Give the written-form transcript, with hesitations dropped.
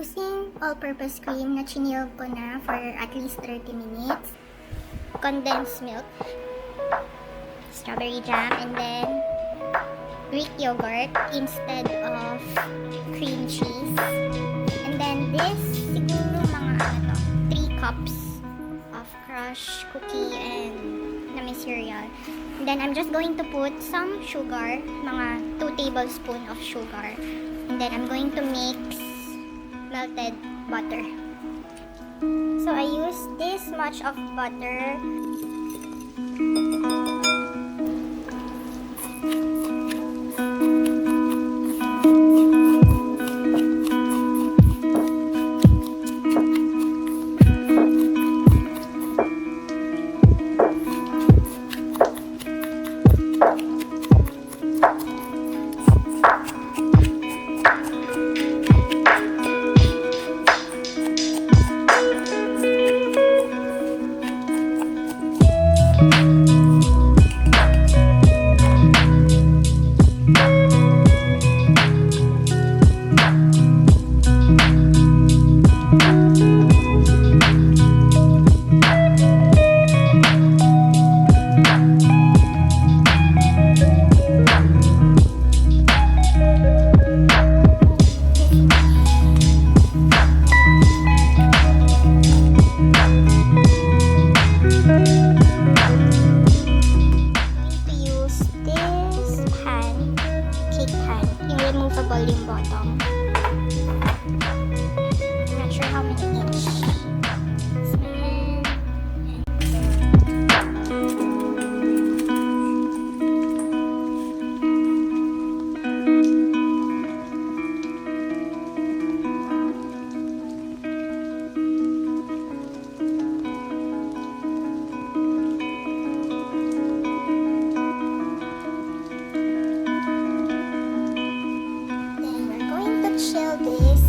using all-purpose cream na chinilk ko na for at least 30 minutes. Condensed milk, strawberry jam, and then Greek yogurt instead of cream cheese. And then this, siguro mga 3 cups of crushed cookie and na cereal. And then I'm just going to put some sugar, mga 2 tablespoons of sugar. And then I'm going to mix melted butter. So I use this much of butter. Yung bottom. I'm not sure how many inch. Chill this.